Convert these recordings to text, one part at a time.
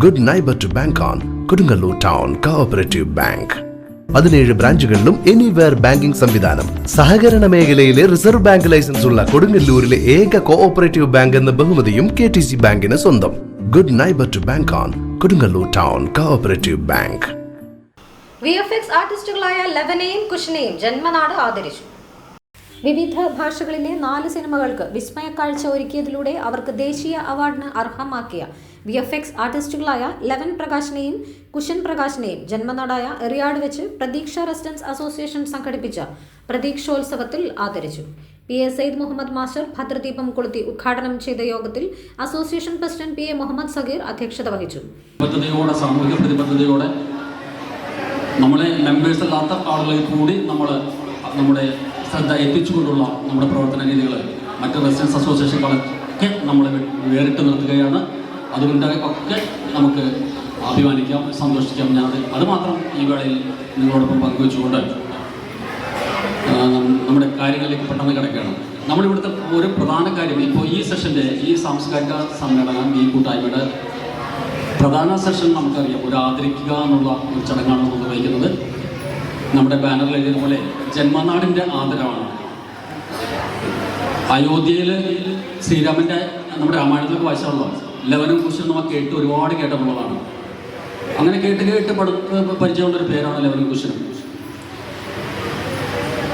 Good neighbour to bank on Kodungallur town cooperative bank. 17 ബ്രാഞ്ചുകളിലും anywhere banking സംവിധാനം. സഹകരണ മേഖലയിലെ റിസർവ് ബാങ്ക് ലൈസൻസ് ഉള്ള കൊടുങ്ങല്ലൂരിലെ ഏക കോഓപ്പറേറ്റീവ് ബാങ്ക് എന്ന ബഹുമതിയും KTC ബാങ്കിന് സ്വന്തം. Good neighbour to bank on Kodungallur town cooperative bank. VFX ആർട്ടിസ്റ്റുകളായ ലെവനെയും കുഷനെയും ജന്മനാട് ആദരിച്ചു. വിവിധ ഭാഷകളിലെ 4 സിനിമകൾക്ക് വിസ്മയക്കാഴ്ച ഒരുക്കിയതിലൂടെ അവർക്ക് ദേശീയ അവാർഡിന് അർഹമാക്കിയ VFX ആർട്ടിസ്റ്റുകളായ ലെവൻ പ്രകാശിനെയും കുഷൻ പ്രകാശിനെയും ജന്മനാടായ എറിയാട് വെച്ച് പ്രതീക്ഷ റെസിഡൻസ് അസോസിയേഷൻ സംഘടിപ്പിച്ച പ്രതീക്ഷോത്സവത്തിൽ ആദരിച്ചു. PA സയ്യിദ് മുഹമ്മദ് മാസ്റ്റർ ഭദ്രദീപം കൊളുത്തി ഉദ്ഘാടനം ചെയ്ത യോഗത്തിൽ association president PA Muhammad Sagir അധ്യക്ഷത വഹിച്ചു. സാമൂഹിക പ്രതിബദ്ധതയോടെ നമ്മളെ മെമ്പേഴ്സ് അല്ലാത്ത ആളുകളെ കൂടി നമ്മുടെ ശ്രദ്ധ എത്തിച്ചുകൊണ്ടുള്ള നമ്മുടെ പ്രവർത്തന രീതികൾ മറ്റ് റെസിഡൻസ് അസോസിയേഷനുകളൊക്കെ നമ്മൾ വേറിട്ട് നിർത്തുകയാണ്. അതുകൊണ്ട് ഒക്കെ നമുക്ക് അഭിമാനിക്കാം, സന്തോഷിക്കാം. ഞാൻ അത് മാത്രം ഈ വേളയിൽ നിങ്ങളോടൊപ്പം പങ്കുവെച്ചുകൊണ്ട് നമ്മുടെ കാര്യങ്ങളിലേക്ക് പെട്ടെന്ന് കിടക്കുകയാണ്. നമ്മളിവിടുത്തെ ഒരു പ്രധാന കാര്യം ഇപ്പോൾ ഈ സെഷൻ്റെ ഈ സാംസ്കാരിക സമ്മേളനം ഈ കൂട്ടായ്മയുടെ പ്രധാന സെഷൻ നമുക്കറിയാം, ഒരു ആദരിക്കുക എന്നുള്ള ഒരു ചടങ്ങാണ് നമ്മൾ നിർവഹിക്കുന്നത്. നമ്മുടെ ബാനറിൽ എഴുതിയതുപോലെ ജന്മനാടിൻ്റെ ആദരവാണ്. അയോധ്യയിൽ ശ്രീരാമൻ്റെ നമ്മുടെ രാമായണത്തിലൊക്കെ വായിച്ചാണല്ലോ ലെവനും കുശനും നമുക്ക് ഒരുപാട് കേട്ടിട്ടുള്ളതാണ്. അങ്ങനെ കേട്ട് പരിചയമുള്ളൊരു പേരാണ് ലെവനും കുശനും.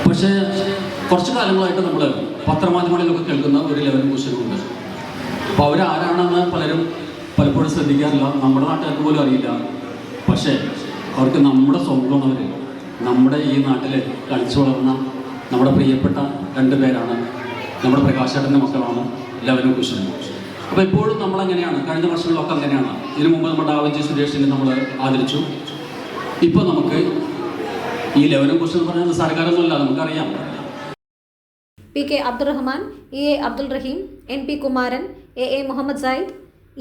പക്ഷേ കുറച്ച് കാലങ്ങളായിട്ട് നമ്മൾ പത്രമാധ്യമങ്ങളിലൊക്കെ കേൾക്കുന്ന ഒരു ലെവനും കുശനുമുണ്ട്. അപ്പോൾ അവരാരാണെന്ന് പലപ്പോഴും ശ്രദ്ധിക്കാറില്ല, നമ്മുടെ നാട്ടുകാർക്ക് പോലും അറിയില്ല. പക്ഷേ അവർക്ക് നമ്മുടെ സ്വന്തമാണവർ. നമ്മുടെ ഈ നാട്ടിൽ കളിച്ചു വളർന്ന നമ്മുടെ പ്രിയപ്പെട്ട 2 പേരാണ്. നമ്മുടെ പ്രകാശേട്ടൻ്റെ മക്കളാണ് ലെവനും കുശനും. അപ്പോൾ എപ്പോഴും നമ്മളെങ്ങനെയാണ്, കഴിഞ്ഞ വർഷങ്ങളിലൊക്കെ അങ്ങനെയാണ്. ഇതിനു മുമ്പ് നമ്മുടെ ആവഞ്ചി സുരേഷിനെ നമ്മൾ ആദരിച്ചു. ഇപ്പോൾ നമുക്ക് ഈ ലെവനും കുശനും എന്ന് പറഞ്ഞാൽ സർക്കാരൊന്നുമില്ല, നമുക്കറിയാം. PK Abdurahman, EA Abdul Rahim, NP Kumaran, AA Muhammad Sayyid,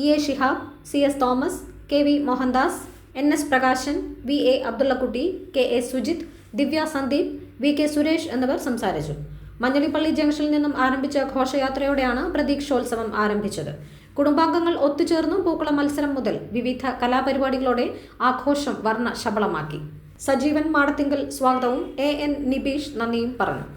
EA Shihab, CS Thomas, KV Mohandas, NS Prakashan, VA Abdullakutty, KA Sujith, Divya Sandeep, VK Suresh എന്നിവർ സംസാരിച്ചു. മഞ്ഞളിപ്പള്ളി ജംഗ്ഷനിൽ നിന്നും ആരംഭിച്ച ഘോഷയാത്രയോടെയാണ് പ്രതീക്ഷോത്സവം ആരംഭിച്ചത്. കുടുംബാംഗങ്ങൾ ഒത്തുചേർന്നു പൂക്കള മത്സരം മുതൽ വിവിധ കലാപരിപാടികളോടെ ആഘോഷം വർണ്ണ ശബളമാക്കി. സജീവൻ മാടത്തിങ്കൽ സ്വാഗതവും AN നിബീഷ് നന്ദിയും പറഞ്ഞു.